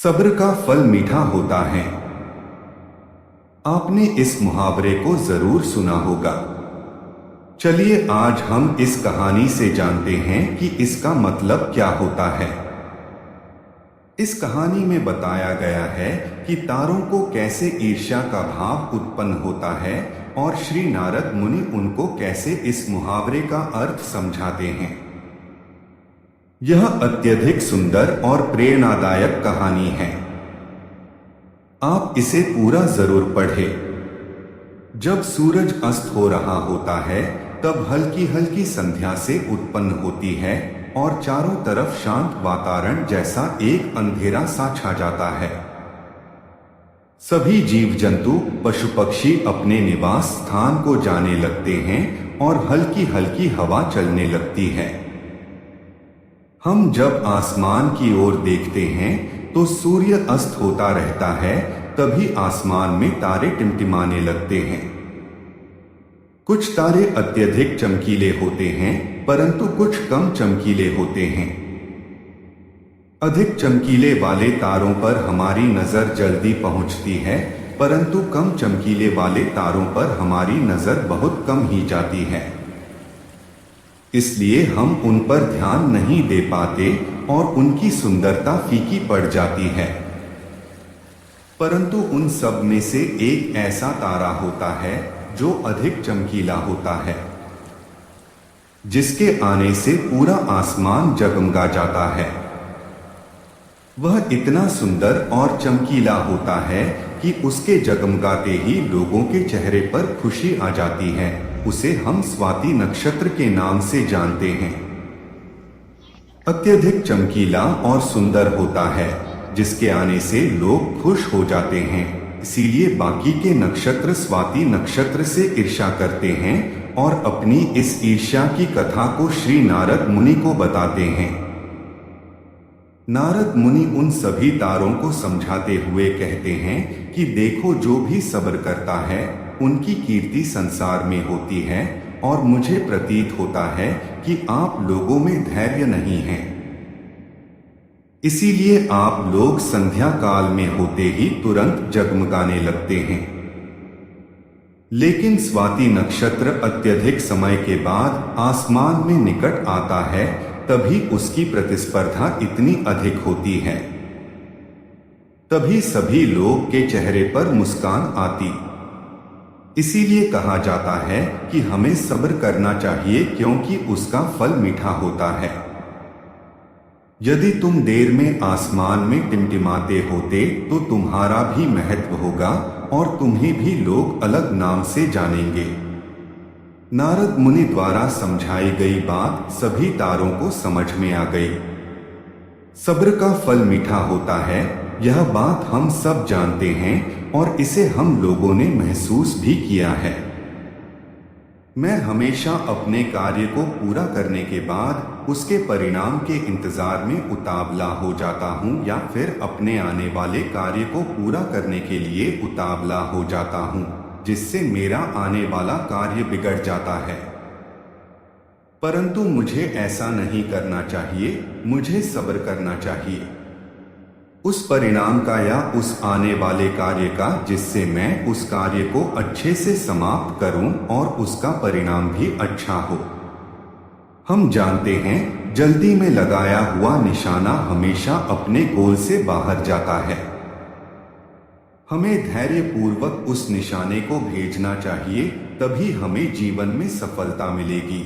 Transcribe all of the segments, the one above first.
सब्र का फल मीठा होता है। आपने इस मुहावरे को जरूर सुना होगा। चलिए आज हम इस कहानी से जानते हैं कि इसका मतलब क्या होता है। इस कहानी में बताया गया है कि तारों को कैसे ईर्ष्या का भाव उत्पन्न होता है और श्री नारद मुनि उनको कैसे इस मुहावरे का अर्थ समझाते हैं। यह अत्यधिक सुंदर और प्रेरणादायक कहानी है। आप इसे पूरा जरूर पढ़ें। जब सूरज अस्त हो रहा होता है तब हल्की हल्की संध्या से उत्पन्न होती है और चारों तरफ शांत वातावरण जैसा एक अंधेरा सा छा जाता है। सभी जीव जंतु पशु पक्षी अपने निवास स्थान को जाने लगते हैं और हल्की हल्की हवा चलने लगती है। हम जब आसमान की ओर देखते हैं तो सूर्य अस्त होता रहता है, तभी आसमान में तारे टिमटिमाने लगते हैं। कुछ तारे अत्यधिक चमकीले होते हैं परंतु कुछ कम चमकीले होते हैं। अधिक चमकीले वाले तारों पर हमारी नजर जल्दी पहुंचती है परंतु कम चमकीले वाले तारों पर हमारी नजर बहुत कम ही जाती है। इसलिए हम उन पर ध्यान नहीं दे पाते और उनकी सुंदरता फीकी पड़ जाती है। परंतु उन सब में से एक ऐसा तारा होता है जो अधिक चमकीला होता है, जिसके आने से पूरा आसमान जगमगा जाता है। वह इतना सुंदर और चमकीला होता है कि उसके जगमगाते ही लोगों के चेहरे पर खुशी आ जाती है। उसे हम स्वाति नक्षत्र के नाम से जानते हैं। अत्यधिक चमकीला और सुंदर होता है, जिसके आने से लोग खुश हो जाते हैं। इसीलिए बाकी के नक्षत्र स्वाति नक्षत्र से ईर्ष्या करते हैं और अपनी इस ईर्ष्या की कथा को श्री नारद मुनि को बताते हैं। नारद मुनि उन सभी तारों को समझाते हुए कहते हैं कि देखो, जो भी सब्र करता है उनकी कीर्ति संसार में होती है और मुझे प्रतीत होता है कि आप लोगों में धैर्य नहीं है। इसीलिए आप लोग संध्या काल में होते ही तुरंत जगमगाने लगते हैं। लेकिन स्वाति नक्षत्र अत्यधिक समय के बाद आसमान में निकट आता है, तभी उसकी प्रतिस्पर्धा इतनी अधिक होती है। तभी सभी लोग के चेहरे पर मुस्कान आती। इसीलिए कहा जाता है कि हमें सब्र करना चाहिए, क्योंकि उसका फल मीठा होता है। यदि तुम देर में आसमान में टिमटिमाते होते तो तुम्हारा भी महत्व होगा और तुम्हें भी लोग अलग नाम से जानेंगे। नारद मुनि द्वारा समझाई गई बात सभी तारों को समझ में आ गई। सब्र का फल मीठा होता है, यह बात हम सब जानते हैं और इसे हम लोगों ने महसूस भी किया है। मैं हमेशा अपने कार्य को पूरा करने के बाद उसके परिणाम के इंतजार में उतावला हो जाता हूँ, या फिर अपने आने वाले कार्य को पूरा करने के लिए उतावला हो जाता हूँ, जिससे मेरा आने वाला कार्य बिगड़ जाता है। परंतु मुझे ऐसा नहीं करना चाहिए, मुझे सब्र करना चाहिए उस परिणाम का या उस आने वाले कार्य का, जिससे मैं उस कार्य को अच्छे से समाप्त करूं और उसका परिणाम भी अच्छा हो। हम जानते हैं, जल्दी में लगाया हुआ निशाना हमेशा अपने गोल से बाहर जाता है। हमें धैर्यपूर्वक उस निशाने को भेजना चाहिए, तभी हमें जीवन में सफलता मिलेगी।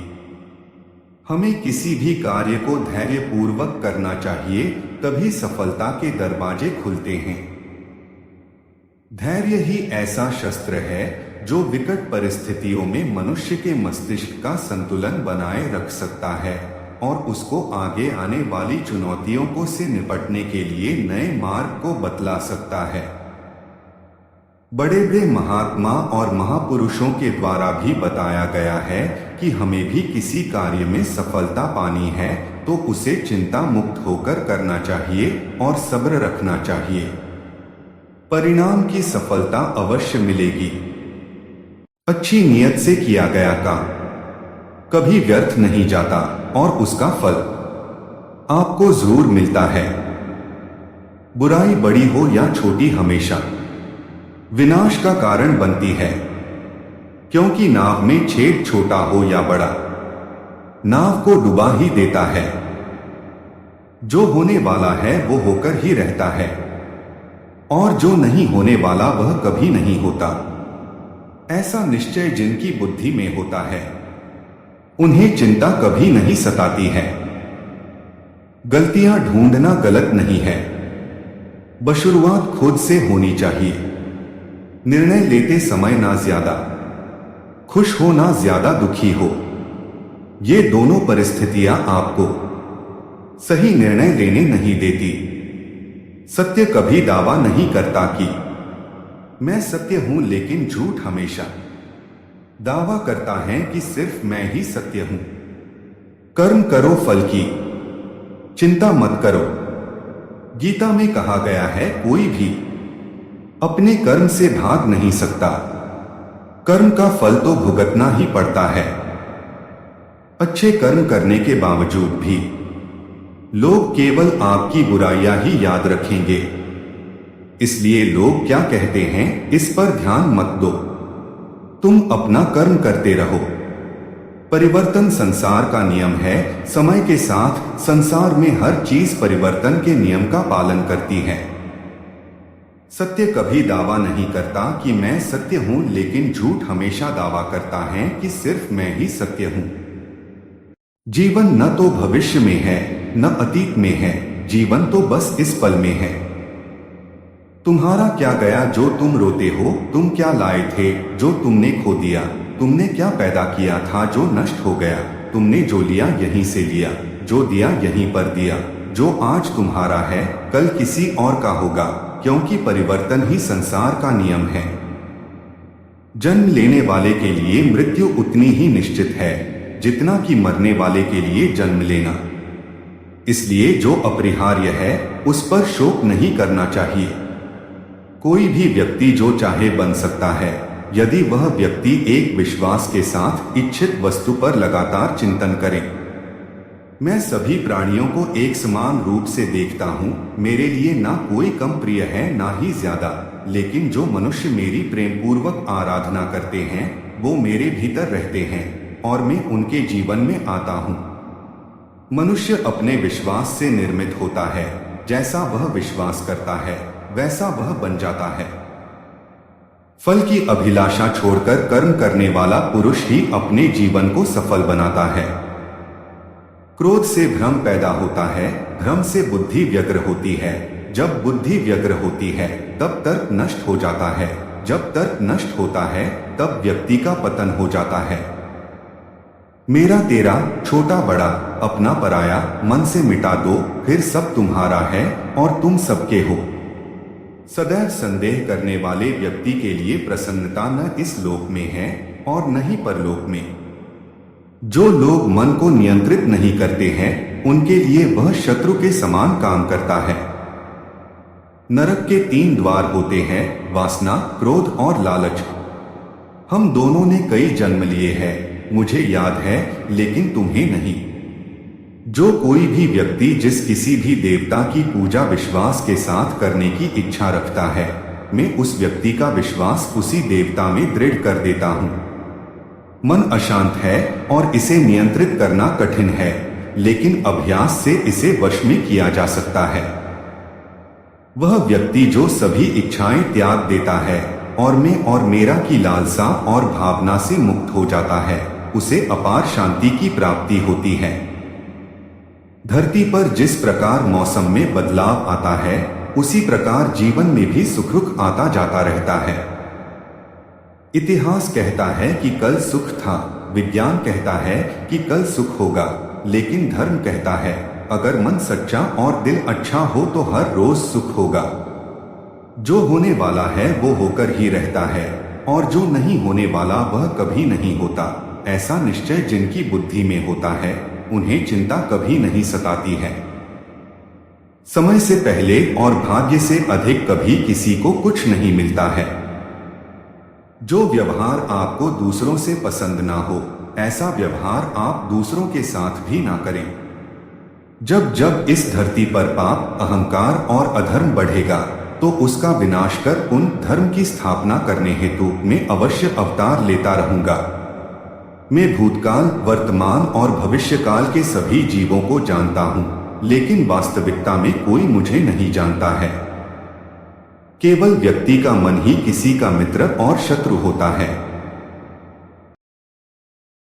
हमें किसी भी कार्य को धैर्यपूर्वक करना चाहिए, तभी सफलता के दरवाजे खुलते हैं। धैर्य ही ऐसा शस्त्र है जो विकट परिस्थितियों में मनुष्य के मस्तिष्क का संतुलन बनाए रख सकता है और उसको आगे आने वाली चुनौतियों को से निपटने के लिए नए मार्ग को बतला सकता है। बड़े बड़े महात्मा और महापुरुषों के द्वारा भी बताया गया है कि हमें भी किसी कार्य में सफलता पानी है तो उसे चिंता मुक्त होकर करना चाहिए और सब्र रखना चाहिए। परिणाम की सफलता अवश्य मिलेगी। अच्छी नियत से किया गया काम कभी व्यर्थ नहीं जाता और उसका फल आपको जरूर मिलता है। बुराई बड़ी हो या छोटी हमेशा विनाश का कारण बनती है, क्योंकि नाव में छेद छोटा हो या बड़ा नाव को डुबा ही देता है। जो होने वाला है वो होकर ही रहता है, और जो नहीं होने वाला वह कभी नहीं होता। ऐसा निश्चय जिनकी बुद्धि में होता है उन्हें चिंता कभी नहीं सताती है। गलतियां ढूंढना गलत नहीं है, बशुरुआत खुद से होनी चाहिए। निर्णय लेते समय ना ज्यादा खुश हो ना ज्यादा दुखी हो, ये दोनों परिस्थितियां आपको सही निर्णय लेने नहीं देती। सत्य कभी दावा नहीं करता कि मैं सत्य हूं, लेकिन झूठ हमेशा दावा करता है कि सिर्फ मैं ही सत्य हूं। कर्म करो, फल की चिंता मत करो। गीता में कहा गया है, कोई भी अपने कर्म से भाग नहीं सकता, कर्म का फल तो भुगतना ही पड़ता है। अच्छे कर्म करने के बावजूद भी लोग केवल आपकी बुराइयां ही याद रखेंगे। इसलिए लोग क्या कहते हैं इस पर ध्यान मत दो, तुम अपना कर्म करते रहो। परिवर्तन संसार का नियम है। समय के साथ संसार में हर चीज परिवर्तन के नियम का पालन करती है। सत्य कभी दावा नहीं करता कि मैं सत्य हूं, लेकिन झूठ हमेशा दावा करता है कि सिर्फ मैं ही सत्य हूं। जीवन न तो भविष्य में है न अतीत में है, जीवन तो बस इस पल में है। तुम्हारा क्या गया जो तुम रोते हो, तुम क्या लाए थे जो तुमने खो दिया, तुमने क्या पैदा किया था जो नष्ट हो गया, तुमने जो लिया यहीं से लिया, जो दिया यहीं पर दिया। जो आज तुम्हारा है कल किसी और का होगा, क्योंकि परिवर्तन ही संसार का नियम है। जन्म लेने वाले के लिए मृत्यु उतनी ही निश्चित है जितना कि मरने वाले के लिए जन्म लेना। इसलिए जो अपरिहार्य है उस पर शोक नहीं करना चाहिए। कोई भी व्यक्ति जो चाहे बन सकता है, यदि वह व्यक्ति एक विश्वास के साथ इच्छित वस्तु पर लगातार चिंतन करे। मैं सभी प्राणियों को एक समान रूप से देखता हूँ। मेरे लिए ना कोई कम प्रिय है ना ही ज्यादा, लेकिन जो मनुष्य मेरी प्रेम पूर्वक आराधना करते हैं वो मेरे भीतर रहते हैं और मैं उनके जीवन में आता हूँ। मनुष्य अपने विश्वास से निर्मित होता है। जैसा वह विश्वास करता है वैसा वह बन जाता है। फल की अभिलाषा छोड़कर कर्म करने वाला पुरुष ही अपने जीवन को सफल बनाता है। क्रोध से भ्रम पैदा होता है, भ्रम से बुद्धि व्यग्र होती है। जब बुद्धि व्यग्र होती है तब तर्क नष्ट हो जाता है। जब तर्क नष्ट होता है तब व्यक्ति का पतन हो जाता है। मेरा तेरा, छोटा बड़ा, अपना पराया मन से मिटा दो, फिर सब तुम्हारा है और तुम सबके हो। सदैव संदेह करने वाले व्यक्ति के लिए प्रसन्नता न इस लोक में है और न ही परलोक में। जो लोग मन को नियंत्रित नहीं करते हैं उनके लिए वह शत्रु के समान काम करता है। नरक के 3 द्वार होते हैं, वासना, क्रोध और लालच। हम दोनों ने कई जन्म लिए हैं, मुझे याद है लेकिन तुम्हें नहीं। जो कोई भी व्यक्ति जिस किसी भी देवता की पूजा विश्वास के साथ करने की इच्छा रखता है, मैं उस व्यक्ति का विश्वास उसी देवता में दृढ़ कर देता हूँ। मन अशांत है और इसे नियंत्रित करना कठिन है, लेकिन अभ्यास से इसे वश में किया जा सकता है। वह व्यक्ति जो सभी इच्छाएं त्याग देता है और मैं और मेरा की लालसा और भावना से मुक्त हो जाता है, उसे अपार शांति की प्राप्ति होती है। धरती पर जिस प्रकार मौसम में बदलाव आता है उसी प्रकार जीवन में भी सुख आता जाता रहता है। इतिहास कहता है कि कल सुख था, विज्ञान कहता है कि कल सुख होगा, लेकिन धर्म कहता है अगर मन सच्चा और दिल अच्छा हो तो हर रोज सुख होगा। जो होने वाला है वो होकर ही रहता है और जो नहीं होने वाला वह कभी नहीं होता। ऐसा निश्चय जिनकी बुद्धि में होता है उन्हें चिंता कभी नहीं सताती है। समय से पहले और भाग्य से अधिक कभी किसी को कुछ नहीं मिलता है। जो व्यवहार आपको दूसरों से पसंद ना हो, ऐसा व्यवहार आप दूसरों के साथ भी ना करें। जब जब इस धरती पर पाप, अहंकार और अधर्म बढ़ेगा तो उसका विनाश कर उन धर्म की स्थापना करने हेतु मैं अवश्य अवतार लेता रहूंगा। मैं भूतकाल, वर्तमान और भविष्यकाल के सभी जीवों को जानता हूं, लेकिन वास्तविकता में कोई मुझे नहीं जानता है। केवल व्यक्ति का मन ही किसी का मित्र और शत्रु होता है।